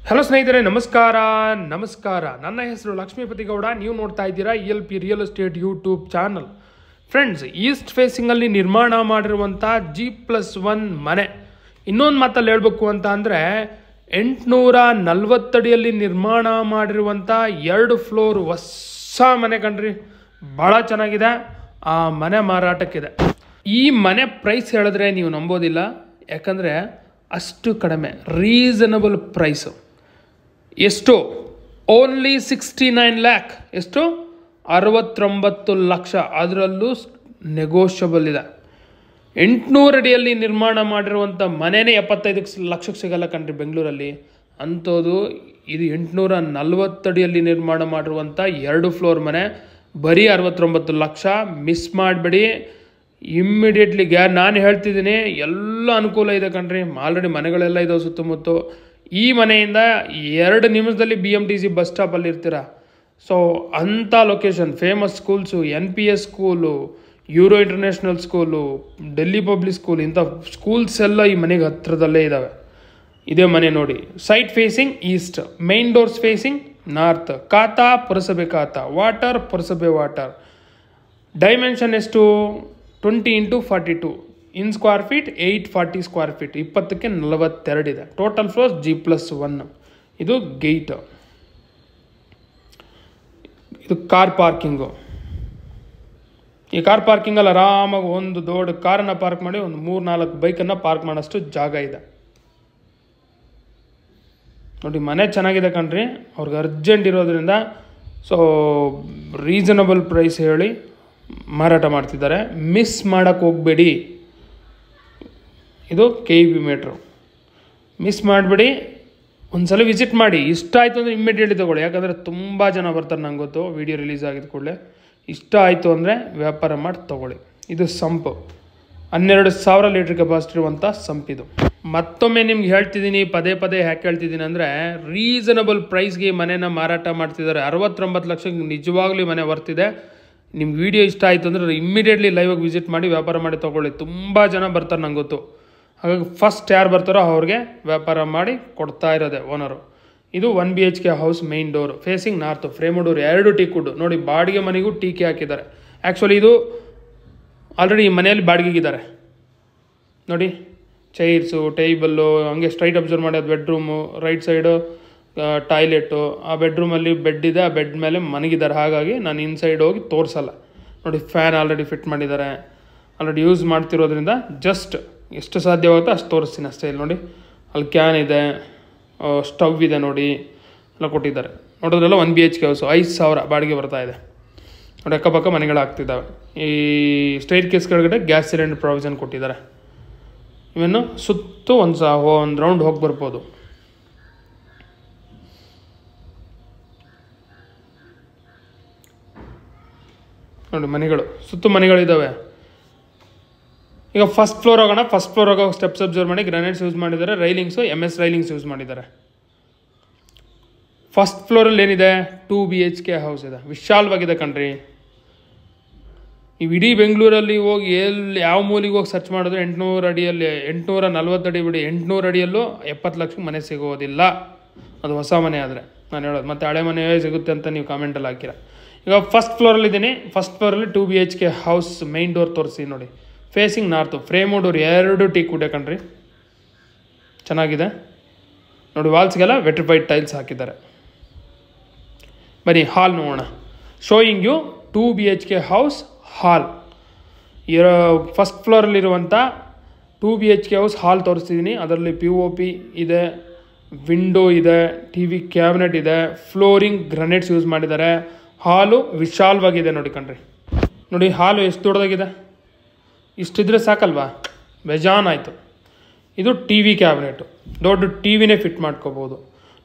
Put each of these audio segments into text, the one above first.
Hello ಸ್ನೇಹಿತರೆ, ನಮಸ್ಕಾರ. ನನ್ನ ಹೆಸರು ಲಕ್ಷ್ಮೀಪತಿ ಗೌಡ. ನೀವು ನೋಡ್ತಾ ಇದ್ದೀರಾ ELP real estate YouTube channel. Friends, east ಫೇಸಿಂಗಲ್ಲಿ ನಿರ್ಮಾಣ ಮಾಡಿರುವಂಥ G+1 ಮನೆ. ಇನ್ನೊಂದು ಮಾತಲ್ಲಿ ಹೇಳಬೇಕು ಅಂತ ಅಂದರೆ 840 ಅಡಿಯಲ್ಲಿ ನಿರ್ಮಾಣ ಮಾಡಿರುವಂಥ 2 ಫ್ಲೋರ್ ಹೊಸ ಮನೆ ಕಣ್ರಿ. ಭಾಳ ಚೆನ್ನಾಗಿದೆ. ಆ ಮನೆ ಮಾರಾಟಕ್ಕಿದೆ. ಈ ಮನೆ ಪ್ರೈಸ್ ಹೇಳಿದ್ರೆ ನೀವು ನಂಬೋದಿಲ್ಲ, ಯಾಕಂದರೆ ಅಷ್ಟು ಕಡಿಮೆ, ರೀಸನಬಲ್ ಪ್ರೈಸು. ಎಷ್ಟು? Only 69 lac. ಎಷ್ಟು? 69 ಲಕ್ಷ. ಅದರಲ್ಲೂ ನೆಗೋಷಿಯಬಲ್ ಇದೆ. 800 ಅಡಿಯಲ್ಲಿ ನಿರ್ಮಾಣ ಮಾಡಿರುವಂಥ ಮನೆಯೇ 75 ಲಕ್ಷಕ್ಕೆ ಸಿಗಲ್ಲ ಕಣ್ರಿ ಬೆಂಗಳೂರಲ್ಲಿ. ಅಂಥದ್ದು ಇದು 840 ಅಡಿಯಲ್ಲಿ ನಿರ್ಮಾಣ ಮಾಡಿರುವಂಥ 2 ಫ್ಲೋರ್ ಮನೆ, ಬರೀ 69 ಲಕ್ಷ. ಮಿಸ್ ಮಾಡಬೇಡಿ. ಇಮ್ಮಿಡಿಯೇಟ್ಲಿ ನಾನು ಹೇಳ್ತಿದ್ದೀನಿ, ಎಲ್ಲ ಅನುಕೂಲ ಇದೆ ಕಣ್ರಿ. ಆಲ್ರೆಡಿ ಮನೆಗಳೆಲ್ಲ ಇದಾವೆ ಸುತ್ತಮುತ್ತ. ಈ ಮನೆಯಿಂದ 2 ನಿಮಿಷದಲ್ಲಿ BMTC ಬಸ್ ಸ್ಟಾಪಲ್ಲಿ ಇರ್ತೀರ. ಸೊ ಅಂಥ location, famous schools, NPS school, euro international school, Delhi public school, ಇಂಥ ಸ್ಕೂಲ್ಸ್ ಎಲ್ಲ ಈ ಮನೆಗೆ ಹತ್ರದಲ್ಲೇ ಇದ್ದಾವೆ. ಇದೇ ಮನೆ ನೋಡಿ. Site facing East, main doors facing north. ಖಾತಾ ಪುರಸಭೆ ಖಾತಾ, ವಾಟರ್ ಪುರಸಭೆ ವಾಟರ್. ಡೈಮೆನ್ಷನ್ ಎಷ್ಟು? 20 × 42 in square feet, 840 square feet. 20ಕ್ಕೆ 42 ಇದೆ. Total floors G+1. ಇದು ಗೇಟ್. ಇದು ಕಾರ್ ಪಾರ್ಕಿಂಗು. ಈ ಕಾರ್ ಪಾರ್ಕಿಂಗಲ್ಲಿ ಆರಾಮಾಗಿ ಒಂದು ದೊಡ್ಡ ಕಾರನ್ನು ಪಾರ್ಕ್ ಮಾಡಿ ಒಂದು 3-4 ಬೈಕನ್ನು ಪಾರ್ಕ್ ಮಾಡೋಷ್ಟು ಜಾಗ ಇದೆ ನೋಡಿ. ಮನೆ ಚೆನ್ನಾಗಿದೆ ಕಣ್ರಿ. ಅವ್ರಿಗೆ ಅರ್ಜೆಂಟ್ ಇರೋದ್ರಿಂದ ಸೊ ರೀಸನಬಲ್ ಪ್ರೈಸ್ ಹೇಳಿ ಮಾರಾಟ ಮಾಡ್ತಿದ್ದಾರೆ. ಮಿಸ್ ಮಾಡೋಕ್ಕೆ ಹೋಗಬೇಡಿ. ಇದು KEB ಮೀಟ್ರು. ಮಿಸ್ ಮಾಡಬೇಡಿ. ಒಂದ್ಸಲ ವಿಸಿಟ್ ಮಾಡಿ. ಇಷ್ಟ ಆಯಿತು ಅಂದರೆ ಇಮ್ಮಿಡಿಯೇಟ್ಲಿ ತೊಗೊಳ್ಳಿ. ಯಾಕಂದರೆ ತುಂಬ ಜನ ಬರ್ತಾರೆ, ನಂಗೆ ಗೊತ್ತು. ವಿಡಿಯೋ ರಿಲೀಸ್ ಆಗಿದ ಕೂಡಲೇ ಇಷ್ಟ ಆಯಿತು ಅಂದರೆ ವ್ಯಾಪಾರ ಮಾಡಿ ತೊಗೊಳ್ಳಿ. ಇದು ಸಂಪು, 12,000 ಲೀಟ್ರ್ ಕೆಪಾಸಿಟಿ ಇರುವಂಥ ಸಂಪಿದು. ಮತ್ತೊಮ್ಮೆ ನಿಮ್ಗೆ ಹೇಳ್ತಿದ್ದೀನಿ, ಪದೇ ಯಾಕೆ ಹೇಳ್ತಿದ್ದೀನಿ ಅಂದರೆ, ರೀಸನಬಲ್ ಪ್ರೈಸ್ಗೆ ಈ ಮನೆನ ಮಾರಾಟ ಮಾಡ್ತಿದ್ದಾರೆ. 69 ಲಕ್ಷಕ್ಕೆ ನಿಜವಾಗ್ಲೂ ಮನೆ ವರ್ತಿದೆ. ನಿಮ್ಗೆ ವಿಡಿಯೋ ಇಷ್ಟ ಆಯಿತು ಅಂದರೆ ಇಮ್ಮಿಡಿಯೇಟ್ಲಿ ಲೈವಾಗಿ ವಿಸಿಟ್ ಮಾಡಿ ವ್ಯಾಪಾರ ಮಾಡಿ ತೊಗೊಳ್ಳಿ. ತುಂಬ ಜನ ಬರ್ತಾರೆ, ನಂಗೆ ಗೊತ್ತು. ಹಾಗಾಗಿ ಫಸ್ಟ್ ಯಾರು ಬರ್ತಾರೋ ಅವ್ರಿಗೆ ವ್ಯಾಪಾರ ಮಾಡಿ ಕೊಡ್ತಾ ಇರೋದೆ ಓನರು. ಇದು 1 BHK house, main door facing north, frame door 2 ಟೀಕುಡ್ ನೋಡಿ. ಬಾಡಿಗೆ ಮನೆಗೂ ಟೀಕೆ ಹಾಕಿದ್ದಾರೆ. ಆ್ಯಕ್ಚುಲಿ ಇದು ಆಲ್ರೆಡಿ ಈ ಮನೆಯಲ್ಲಿ ಬಾಡಿಗೆಗಿದ್ದಾರೆ ನೋಡಿ. ಚೈರ್ಸು, ಟೇಬಲ್ಲು, ಹಂಗೆ ಸ್ಟ್ರೈಟ್ ಅಬ್ಸರ್ವ್ ಮಾಡಿ. ಅದು ಬೆಡ್ರೂಮು, ರೈಟ್ ಸೈಡು ಟಾಯ್ಲೆಟು. ಆ ಬೆಡ್ರೂಮಲ್ಲಿ ಬೆಡ್ ಇದೆ, ಆ ಬೆಡ್ ಮೇಲೆ ಮನಗಿದ್ದಾರೆ. ಹಾಗಾಗಿ ನಾನು ಇನ್ಸೈಡ್ ಹೋಗಿ ತೋರಿಸಲ್ಲ ನೋಡಿ. ಫ್ಯಾನ್ ಆಲ್ರೆಡಿ ಫಿಟ್ ಮಾಡಿದ್ದಾರೆ. ಆಲ್ರೆಡಿ ಯೂಸ್ ಮಾಡ್ತಿರೋದ್ರಿಂದ ಜಸ್ಟ್ ಎಷ್ಟು ಸಾಧ್ಯವಾಗುತ್ತೋ ಅಷ್ಟು ತೋರಿಸ್ತೀನಿ ಅಷ್ಟೇ. ಇಲ್ಲಿ ನೋಡಿ, ಅಲ್ಲಿ ಕ್ಯಾನ್ ಇದೆ, ಸ್ಟವ್ ಇದೆ ನೋಡಿ, ಎಲ್ಲ ಕೊಟ್ಟಿದ್ದಾರೆ. ನೋಡೋದ್ರೆಲ್ಲ 1 BHK ಹೌಸು. 5,000 ಬಾಡಿಗೆ ಬರ್ತಾ ಇದೆ ನೋಡಿ. ಅಕ್ಕಪಕ್ಕ ಮನೆಗಳಾಗ್ತಿದ್ದಾವೆ. ಈ ಸ್ಟೇರ್ ಕೇಸ್ ಕೆಳಗಡೆ ಗ್ಯಾಸ್ ಸಿಲಿಂಡರ್ ಪ್ರಾವಿಷನ್ ಕೊಟ್ಟಿದ್ದಾರೆ. ಇವನ್ನು ಸುತ್ತು ಒಂದು ರೌಂಡ್ ಹೋಗಿ ಬರ್ಬೋದು. ನೋಡಿ ಮನೆಗಳು, ಸುತ್ತು ಮನೆಗಳಿದ್ದಾವೆ. ಈಗ ಫಸ್ಟ್ ಫ್ಲೋರ್ ಹೋಗೋಣ. ಫಸ್ಟ್ ಫ್ಲೋರ್ ಹೋಗೋ ಸ್ಟೆಪ್ಸ್ ಅಬ್ಸರ್ವ್ ಮಾಡಿ. ಗ್ರಾನೈಟ್ಸ್ ಯೂಸ್ ಮಾಡಿದ್ದಾರೆ. ರೈಲಿಂಗ್ಸು MS ರೈಲಿಂಗ್ಸ್ ಯೂಸ್ ಮಾಡಿದ್ದಾರೆ. ಫಸ್ಟ್ ಫ್ಲೋರಲ್ಲಿ ಏನಿದೆ? 2 BHK ಹೌಸ್ ಇದೆ. ವಿಶಾಲವಾಗಿದೆ ಕಣ್ರಿ. ನೀವು ಇಡೀ ಬೆಂಗಳೂರಲ್ಲಿ ಹೋಗಿ ಯಾವ ಮೂಲಿಗೆ ಹೋಗಿ ಸರ್ಚ್ ಮಾಡಿದ್ರೆ 800 ಅಡಿಯಲ್ಲಿ, 840 ಅಡಿ ಬಿಡಿ, 800 ಅಡಿಯಲ್ಲೂ 70 ಲಕ್ಷಕ್ಕೆ ಮನೆ ಸಿಗೋದಿಲ್ಲ. ಅದು ಹೊಸ ಮನೆ ಆದರೆ ನಾನು ಹೇಳೋದು. ಮತ್ತು ಹಳೆ ಮನೆ ಸಿಗುತ್ತೆ ಅಂತ ನೀವು ಕಾಮೆಂಟಲ್ಲಿ ಹಾಕಿರ. ಈಗ ಫಸ್ಟ್ ಫ್ಲೋರಲ್ಲಿದ್ದೀನಿ. ಫಸ್ಟ್ ಫ್ಲೋರಲ್ಲಿ 2 BHK ಹೌಸ್, ಮೈನ್ ಡೋರ್ ತೋರಿಸಿ ನೋಡಿ. Facing north, frame door 2 teak wood ಕಣ್ರಿ. ಚೆನ್ನಾಗಿದೆ ನೋಡಿ. ವಾಲ್ಸ್ಗೆಲ್ಲ ವೆಟ್ರಿಫೈಡ್ ಟೈಲ್ಸ್ ಹಾಕಿದ್ದಾರೆ. ಬನ್ನಿ ಹಾಲ್ ನೋಡೋಣ. Showing you 2 BHK house hall. First ಫ್ಲೋರಲ್ಲಿರುವಂಥ 2 BHK ಹೌಸ್ ಹಾಲ್ ತೋರಿಸ್ತಿದ್ದೀನಿ. ಅದರಲ್ಲಿ POP ಇದೆ, ವಿಂಡೋ ಇದೆ, TV ಕ್ಯಾಬಿನೆಟ್ ಇದೆ, ಫ್ಲೋರಿಂಗ್ ಗ್ರಾನೈಟ್ಸ್ ಯೂಸ್ ಮಾಡಿದ್ದಾರೆ. ಹಾಲು ವಿಶಾಲವಾಗಿದೆ ನೋಡಿ ಕಣ್ರಿ. ನೋಡಿ ಹಾಲು ಎಷ್ಟು ದೊಡ್ಡದಾಗಿದೆ. ಇಷ್ಟಿದ್ರೆ ಸಾಕಲ್ವಾ? ಬೇಜಾನ್ ಆಯಿತು. ಇದು TV ಕ್ಯಾಬಿನೆಟು. ದೊಡ್ಡ TVನೇ ಫಿಟ್ ಮಾಡ್ಕೋಬೋದು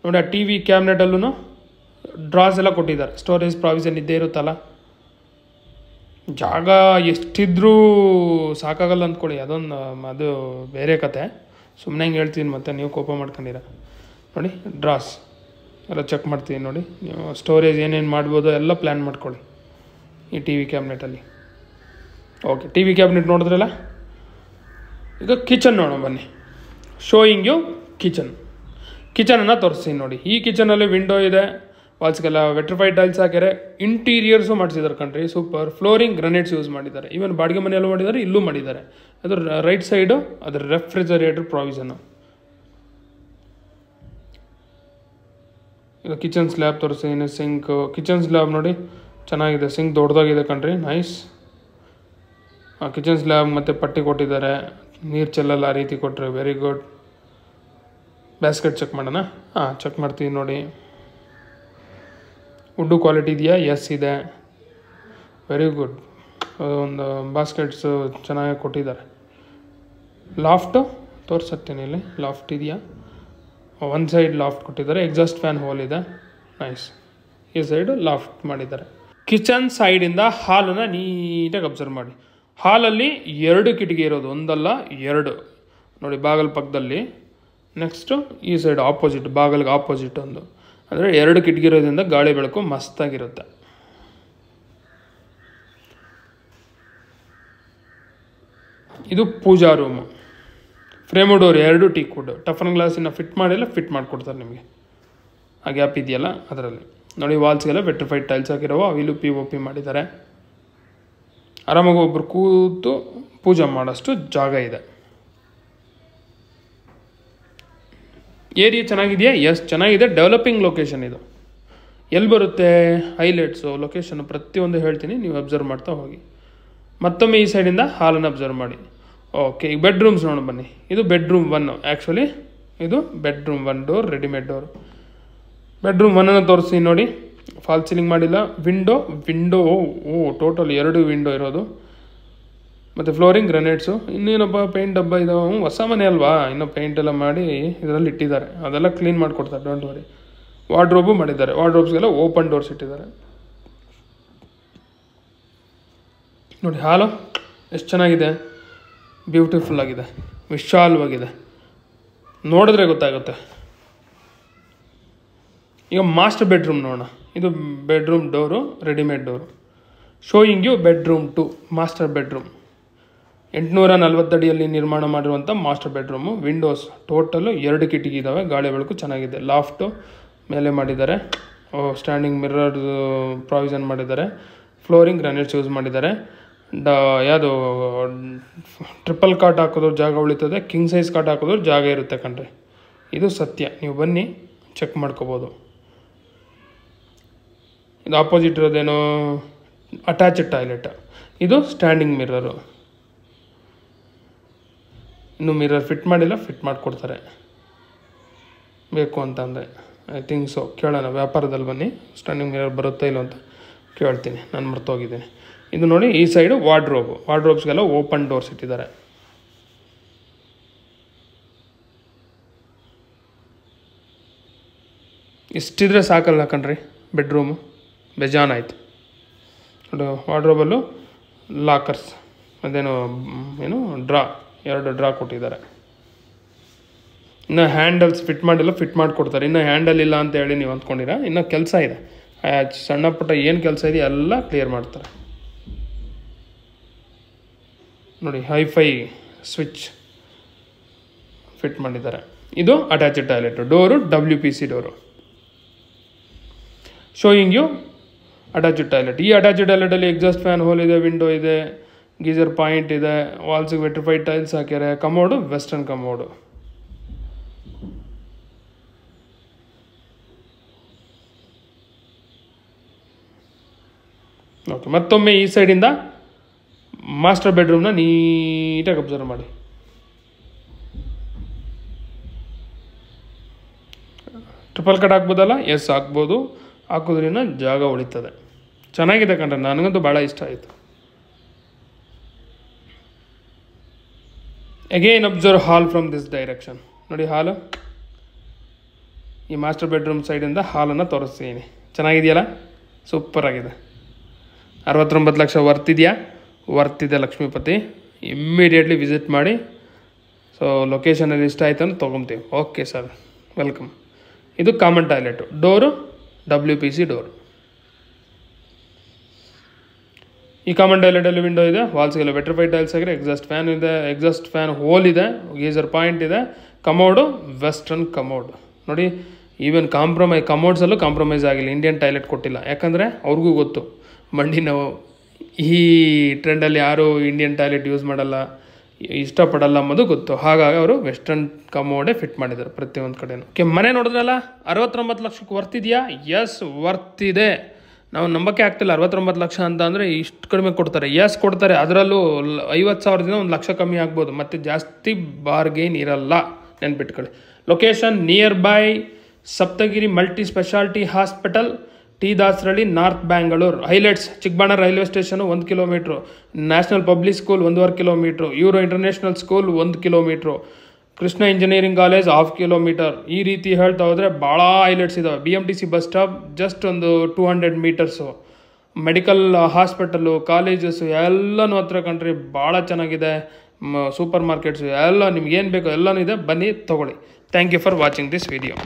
ನೋಡಿ. ಆ TV ಕ್ಯಾಬಿನೆಟಲ್ಲೂ ಡ್ರಾಸ್ ಎಲ್ಲ ಕೊಟ್ಟಿದ್ದಾರೆ. ಸ್ಟೋರೇಜ್ ಪ್ರಾವಿಷನ್ ಇದ್ದೇ ಇರುತ್ತಲ್ಲ. ಜಾಗ ಎಷ್ಟಿದ್ರೂ ಸಾಕಾಗಲ್ಲ ಅಂದ್ಕೊಳ್ಳಿ. ಅದು ಬೇರೆ ಕತೆ. ಸುಮ್ಮನೆ ಹಿಂಗೆ ಹೇಳ್ತೀನಿ, ಮತ್ತೆ ನೀವು ಕೋಪ ಮಾಡ್ಕೊಂಡಿರ ನೋಡಿ. ಡ್ರಾಸ್ ಎಲ್ಲ ಚೆಕ್ ಮಾಡ್ತೀನಿ ನೋಡಿ. ನೀವು ಸ್ಟೋರೇಜ್ ಏನೇನು ಮಾಡ್ಬೋದು ಎಲ್ಲ ಪ್ಲ್ಯಾನ್ ಮಾಡ್ಕೊಳ್ಳಿ ಈ TV ಕ್ಯಾಬಿನೆಟಲ್ಲಿ. ಓಕೆ, TV ಕ್ಯಾಬಿನೆಟ್ ನೋಡಿದ್ರಲ್ಲ. ಈಗ ಕಿಚನ್ ನೋಡೋಣ ಬನ್ನಿ. Showing you kitchen. ಕಿಚನನ್ನು ತೋರಿಸ್ತೀನಿ ನೋಡಿ. ಈ ಕಿಚನಲ್ಲಿ ವಿಂಡೋ ಇದೆ, ವಾಲ್ಸ್ಗೆಲ್ಲ ವೆಟ್ರಿಫೈಡ್ ಟೈಲ್ಸ್ ಹಾಕ್ಯಾರೆ, ಇಂಟೀರಿಯರ್ಸು ಮಾಡಿಸಿದ್ದಾರೆ ಕಣ್ರಿ, ಸೂಪರ್. ಫ್ಲೋರಿಂಗ್ ಗ್ರನೇಟ್ಸ್ ಯೂಸ್ ಮಾಡಿದ್ದಾರೆ, ಈವನ್ ಬಾಡಿಗೆ ಮನೆಯಲ್ಲೂ ಮಾಡಿದ್ದಾರೆ, ಇಲ್ಲೂ ಮಾಡಿದ್ದಾರೆ. ಅದು ರೈಟ್ ಸೈಡು ಅದರ ರೆಫ್ರಿಜರೇಟರ್ ಪ್ರಾವಿಷನ್ನು. ಇದು ಕಿಚನ್ ಸ್ಲ್ಯಾಬ್ ತೋರಿಸ್ತೀನಿ. ಸಿಂಕ್, ಕಿಚನ್ ಸ್ಲ್ಯಾಬ್ ನೋಡಿ ಚೆನ್ನಾಗಿದೆ, ಸಿಂಕ್ ದೊಡ್ಡದಾಗಿದೆ ಕಣ್ರಿ, ನೈಸ್. ಕಿಚನ್ ಸ್ಲ್ಯಾಬ್ ಮತ್ತು ಪಟ್ಟಿ ಕೊಟ್ಟಿದ್ದಾರೆ, ನೀರು ಚೆಲ್ಲಲ್ಲ ಆ ರೀತಿ ಕೊಟ್ಟರೆ, ವೆರಿ ಗುಡ್. ಬ್ಯಾಸ್ಕೆಟ್ ಚೆಕ್ ಮಾಡೋಣ. ಚೆಕ್ ಮಾಡ್ತೀವಿ ನೋಡಿ. ವುಡ್ಡು ಕ್ವಾಲಿಟಿ ಇದೆಯಾ? ಎಸ್ ಇದೆ, ವೆರಿ ಗುಡ್. ಒಂದು ಬಾಸ್ಕೆಟ್ಸು ಚೆನ್ನಾಗಿ ಕೊಟ್ಟಿದ್ದಾರೆ. ಲಾಫ್ಟು ತೋರಿಸುತ್ತೀನಿ, ಇಲ್ಲಿ ಲಾಫ್ಟ್ ಇದೆಯಾ? ಒಂದು ಸೈಡ್ ಲಾಫ್ಟ್ ಕೊಟ್ಟಿದ್ದಾರೆ, ಎಕ್ಸಾಸ್ಟ್ ಫ್ಯಾನ್ ಹೋಲ್ ಇದೆ, ನೈಸ್. ಈ ಸೈಡು ಲಾಫ್ಟ್ ಮಾಡಿದ್ದಾರೆ. ಕಿಚನ್ ಸೈಡಿಂದ ಹಾಲನ್ನು ನೀಟಾಗಿ ಅಬ್ಸರ್ವ್ ಮಾಡಿ. ಹಾಲಲ್ಲಿ 2 ಕಿಟಕಿ ಇರೋದು, ಒಂದಲ್ಲ 2 ನೋಡಿ, ಬಾಗಲ್ ಪಕ್ಕದಲ್ಲಿ. ನೆಕ್ಸ್ಟು ಈ ಸೈಡ್ ಆಪೋಸಿಟ್, ಬಾಗಲ್ಗೆ ಆಪೋಸಿಟ್ ಒಂದು, ಅಂದರೆ 2 ಕಿಟಕಿ ಇರೋದ್ರಿಂದ ಗಾಳಿ ಬೆಳಕು ಮಸ್ತಾಗಿರುತ್ತೆ. ಇದು puja room. Frame door 2 teak wood, toughen ಗ್ಲಾಸಿನ ಫಿಟ್ ಮಾಡಿಲ್ಲ, ಫಿಟ್ ಮಾಡಿಕೊಡ್ತಾರೆ ನಿಮಗೆ. ಆ ಗ್ಯಾಪ್ ಇದೆಯಲ್ಲ ಅದರಲ್ಲಿ ನೋಡಿ. ವಾಲ್ಸ್ಗೆಲ್ಲ ವೆಟ್ರಿಫೈಡ್ ಟೈಲ್ಸ್ ಹಾಕಿರೋ, ಅವಿಲು POP ಮಾಡಿದ್ದಾರೆ. ಆರಾಮಾಗಿ ಒಬ್ಬರು ಕೂತು ಪೂಜೆ ಮಾಡೋಷ್ಟು ಜಾಗ ಇದೆ. ಏರಿಯಾ ಚೆನ್ನಾಗಿದೆಯಾ? ಎಸ್ ಚೆನ್ನಾಗಿದೆ. ಡೆವಲಪಿಂಗ್ ಲೊಕೇಶನ್ ಇದು. ಎಲ್ಲಿ ಬರುತ್ತೆ ಹೈಲೈಟ್ಸು, ಲೊಕೇಶನ್ ಪ್ರತಿಯೊಂದು ಹೇಳ್ತೀನಿ, ನೀವು ಅಬ್ಸರ್ವ್ ಮಾಡ್ತಾ ಹೋಗಿ. ಮತ್ತೊಮ್ಮೆ ಈ ಸೈಡಿಂದ ಹಾಲನ್ನು ಅಬ್ಸರ್ವ್ ಮಾಡಿ. ಓಕೆ, ಈಗ ಬೆಡ್ರೂಮ್ಸ್ ನೋಡೋಣ ಬನ್ನಿ. ಇದು ಬೆಡ್ರೂಮ್ 1, ಆ್ಯಕ್ಚುಲಿ ಇದು bedroom 1 door, readymade door. Bedroom 1 ತೋರಿಸ್ತೀನಿ ನೋಡಿ. ಫಾಲ್ ಸೀಲಿಂಗ್ ಮಾಡಿಲ್ಲ. ವಿಂಡೋ ಟೋಟಲ್ 2 ವಿಂಡೋ ಇರೋದು. ಮತ್ತು ಫ್ಲೋರಿಂಗ್ ಗ್ರನೇಟ್ಸು. ಇನ್ನೇನಪ್ಪ ಪೇಂಟ್ ಡಬ್ಬ ಇದಾವೆ, ಹೊಸ ಮನೆ ಅಲ್ವಾ, ಇನ್ನೂ ಪೇಂಟ್ ಎಲ್ಲ ಮಾಡಿ ಇದರಲ್ಲಿ ಇಟ್ಟಿದ್ದಾರೆ, ಅದೆಲ್ಲ ಕ್ಲೀನ್ ಮಾಡಿಕೊಡ್ತಾರೆ, ಡೋಂಟ್ ವರಿ. ವಾರ್ಡ್ರೋಬು ಮಾಡಿದ್ದಾರೆ, ವಾರ್ಡ್ರೋಬ್ಸ್ಗೆಲ್ಲ ಓಪನ್ ಡೋರ್ಸ್ ಇಟ್ಟಿದ್ದಾರೆ ನೋಡಿ. ಹಾಲು ಎಷ್ಟು ಚೆನ್ನಾಗಿದೆ, ಬ್ಯೂಟಿಫುಲ್ ಆಗಿದೆ, ವಿಶಾಲವಾಗಿದೆ, ನೋಡಿದ್ರೆ ಗೊತ್ತಾಗುತ್ತೆ. ಈಗ ಮಾಸ್ಟರ್ ಬೆಡ್ರೂಮ್ ನೋಡೋಣ. ಇದು bedroom door, readymade door. Showing you bedroom 2, master bedroom. 840 ಅಡಿಯಲ್ಲಿ ನಿರ್ಮಾಣ ಮಾಡಿರುವಂಥ ಮಾಸ್ಟರ್ ಬೆಡ್ರೂಮು. ವಿಂಡೋಸ್ ಟೋಟಲು 2 ಕಿಟಕಿ ಇದ್ದಾವೆ, ಗಾಳಿ ಬೆಳಕು ಚೆನ್ನಾಗಿದೆ. ಲಾಫ್ಟು ಮೇಲೆ ಮಾಡಿದ್ದಾರೆ, ಸ್ಟ್ಯಾಂಡಿಂಗ್ ಮಿರರ್ ಪ್ರಾವಿಷನ್ ಮಾಡಿದ್ದಾರೆ. ಫ್ಲೋರಿಂಗ್ ಗ್ರಾನೈಟ್ಸ್ ಯೂಸ್ ಮಾಡಿದ್ದಾರೆ. ಯಾವುದು ಟ್ರಿಪಲ್ ಕಾಟ್ ಹಾಕೋದ್ರ ಜಾಗ ಉಳಿತದೆ, ಕಿಂಗ್ ಸೈಜ್ ಕಾಟ್ ಹಾಕೋದ್ರ ಜಾಗ ಇರುತ್ತೆ ಕಣ್ರಿ. ಇದು ಸತ್ಯ, ನೀವು ಬನ್ನಿ ಚೆಕ್ ಮಾಡ್ಕೋಬೋದು. ಇದು ಆಪೋಸಿಟ್ ಇರೋದೇನೋ ಅಟ್ಯಾಚ್ಡ್ ಟಾಯ್ಲೆಟ್. ಇದು ಸ್ಟ್ಯಾಂಡಿಂಗ್ ಮಿರರು. ಇನ್ನೂ ಮಿರರ್ ಫಿಟ್ ಮಾಡಿಲ್ಲ, ಫಿಟ್ ಮಾಡಿಕೊಡ್ತಾರೆ ಬೇಕು ಅಂತಂದರೆ. ಐ ಥಿಂಕ್ ಸೊ, ಕೇಳೋಣ ವ್ಯಾಪಾರದಲ್ಲಿ ಬನ್ನಿ, ಸ್ಟ್ಯಾಂಡಿಂಗ್ ಮಿರರ್ ಬರುತ್ತಾ ಇಲ್ಲ ಅಂತ ಕೇಳ್ತೀನಿ, ನಾನು ಮರ್ತೋಗಿದ್ದೀನಿ. ಇದು ನೋಡಿ, ಈ ಸೈಡು ವಾರ್ಡ್ರೋಬ್ಸ್ಗೆಲ್ಲ ಓಪನ್ ಡೋರ್ಸ್ ಇಟ್ಟಿದ್ದಾರೆ. ಇಷ್ಟಿದ್ರೆ ಸಾಕಲ್ಲ ಕಣ್ರಿ ಬೆಡ್ರೂಮು, ಬೇಜಾನ್ ಆಯಿತು. ವಾರ್ಡ್ರೋಬಲ್ಲೂ ಲಾಕರ್ಸ್, ಅದೇನೋ ಡ್ರಾ, 2 ಡ್ರಾ ಕೊಟ್ಟಿದ್ದಾರೆ. ಇನ್ನು ಹ್ಯಾಂಡಲ್ಸ್ ಫಿಟ್ ಮಾಡಿಲ್ಲ, ಫಿಟ್ ಮಾಡಿಕೊಡ್ತಾರೆ. ಇನ್ನು ಹ್ಯಾಂಡಲ್ ಇಲ್ಲ ಅಂತ ಹೇಳಿ ನೀವು ಅಂದ್ಕೊಂಡಿರ, ಇನ್ನೂ ಕೆಲಸ ಇದೆ, ಸಣ್ಣ ಪುಟ್ಟ ಏನು ಕೆಲಸ ಇದೆ ಎಲ್ಲ ಕ್ಲಿಯರ್ ಮಾಡ್ತಾರೆ ನೋಡಿ. ಹೈಫೈ ಸ್ವಿಚ್ ಫಿಟ್ ಮಾಡಿದ್ದಾರೆ. ಇದು attached toilet. Door WPC door. Showing you attached toilet. ಈ ಅಟ್ಯಾಚ್ಡ್ ಟಾಯ್ಲೆಟಲ್ಲಿ ಎಕ್ಸಾಸ್ಟ್ ಫ್ಯಾನ್ ಹೋಲ್ ಇದೆ, ವಿಂಡೋ ಇದೆ, ಗೀಸರ್ ಪಾಯಿಂಟ್ ಇದೆ, ವಾಲ್ಸಿಗೆ ವೆಟ್ರಿಫೈಡ್ ಟೈಲ್ಸ್ ಹಾಕ್ಯಾರೆ. Commode western commode. ಓಕೆ, ಮತ್ತೊಮ್ಮೆ ಈ ಸೈಡಿಂದ ಮಾಸ್ಟರ್ ಬೆಡ್ರೂಮ್ನ ನೀಟಾಗಿ ಅಬ್ಸರ್ವ್ ಮಾಡಿ. Triple cut ಹಾಕ್ಬೋದಲ್ಲ? ಎಸ್ ಹಾಕ್ಬೋದು, ಹಾಕೋದ್ರಿಂದ ಜಾಗ ಉಳಿತದೆ. ಚೆನ್ನಾಗಿದೆ ಕಣ್ರೆ, ನನಗಂತೂ ಭಾಳ ಇಷ್ಟ ಆಯಿತು. Again observe hall from this direction ನೋಡಿ. ಹಾಲು ಈ ಮಾಸ್ಟರ್ ಬೆಡ್ರೂಮ್ ಸೈಡಿಂದ ಹಾಲನ್ನು ತೋರಿಸ್ತೀನಿ. ಚೆನ್ನಾಗಿದೆಯಲ್ಲ, ಸೂಪರ್ ಆಗಿದೆ. 69 ಲಕ್ಷ ವರ್ತ್ ಇದೆಯಾ? ವರ್ತ್ ಇದೆ ಲಕ್ಷ್ಮೀಪತಿ. ಇಮ್ಮಿಡಿಯೇಟ್ಲಿ ವಿಸಿಟ್ ಮಾಡಿ. ಸೊ ಲೊಕೇಶನಲ್ಲಿ ಇಷ್ಟ ಆಯ್ತು ಅಂತ ತೊಗೊತೀವಿ. Okay sir, welcome. ಇದು common toilet. Door WPC door. ಈ ಕಾಮನ್ ಟಾಯ್ಲೆಟಲ್ಲಿ ವಿಂಡೋ ಇದೆ, ವಾಲ್ಸ್ಗೆಲ್ಲ ವೆಟ್ರಿಫೈಡ್ ಟೈಲ್ಸ್ ಆಗಿದೆ, ಎಕ್ಸಾಸ್ಟ್ ಫ್ಯಾನ್ ಇದೆ, ಎಕ್ಸಾಸ್ಟ್ ಫ್ಯಾನ್ ಹೋಲ್ ಇದೆ, ಗೀಸರ್ ಪಾಯಿಂಟ್ ಇದೆ, ಕಮೋಡು ವೆಸ್ಟರ್ನ್ ಕಮೋಡ್. ನೋಡಿ. ಈವನ್ ಕಮೋಡ್ಸಲ್ಲೂ ಕಾಂಪ್ರಮೈಸ್ ಆಗಿಲ್ಲ, ಇಂಡಿಯನ್ ಟಾಯ್ಲೆಟ್ ಕೊಟ್ಟಿಲ್ಲ. ಯಾಕಂದರೆ ಅವ್ರಿಗೂ ಗೊತ್ತು ಮಂಡಿ ನೋವು, ಈ ಟ್ರೆಂಡಲ್ಲಿ ಯಾರೂ ಇಂಡಿಯನ್ ಟಾಯ್ಲೆಟ್ ಯೂಸ್ ಮಾಡಲ್ಲ, ಇಷ್ಟಪಡಲ್ಲ ಅನ್ನೋದು ಗೊತ್ತು. ಹಾಗಾಗಿ ಅವರು ವೆಸ್ಟರ್ನ್ ಕಮೋಡೇ ಫಿಟ್ ಮಾಡಿದ್ದಾರೆ ಪ್ರತಿಯೊಂದು ಕಡೆನೂ. ಮನೆ ನೋಡಿದ್ರಲ್ಲ, 69 ಲಕ್ಷಕ್ಕೆ ವರ್ತಿದೆಯಾ? ಎಸ್, ವರ್ತಿದೆ. ನಾವು ನಂಬಕ್ಕೆ ಆಗ್ತಿಲ್ಲ 69 ಲಕ್ಷ ಅಂತ ಅಂದರೆ ಇಷ್ಟು ಕಡಿಮೆ ಕೊಡ್ತಾರೆ. ಎಸ್ ಕೊಡ್ತಾರೆ, ಅದರಲ್ಲೂ 50,000 1 ಲಕ್ಷ ಕಮ್ಮಿ ಆಗ್ಬೋದು, ಮತ್ತು ಜಾಸ್ತಿ ಬಾರ್ಗೇನ್ ಇರಲ್ಲ, ನೆನ್ಪಿಟ್ಕೊಳ್ಳಿ. Location nearby Saptagiri multi speciality hospital, T Dasarahalli, north Bangalore. Highlights: Chikkabana railway station 1 kilometre, national public school 1.5 kilometre, Euro international school 1 kilometre, Krishna engineering college 1/2 kilometre. ಈ ರೀತಿ ಹೇಳ್ತಾ ಹೋದರೆ ಭಾಳ ಹೈಲೈಟ್ಸ್ ಇದ್ದಾವೆ. BMTC ಬಸ್ ಸ್ಟಾಪ್ ಜಸ್ಟ್ ಒಂದು 200 ಮೀಟರ್ಸು. ಮೆಡಿಕಲ್ ಹಾಸ್ಪಿಟಲು, ಕಾಲೇಜಸ್ಸು ಎಲ್ಲನೂ ಹತ್ರ ಕಂಡ್ರಿ, ಭಾಳ ಚೆನ್ನಾಗಿದೆ. ಸೂಪರ್ ಮಾರ್ಕೆಟ್ಸು ಎಲ್ಲ ನಿಮ್ಗೇನು ಬೇಕೋ ಎಲ್ಲನೂ ಇದೆ, ಬನ್ನಿ ತೊಗೊಳ್ಳಿ. Thank you for watching this video.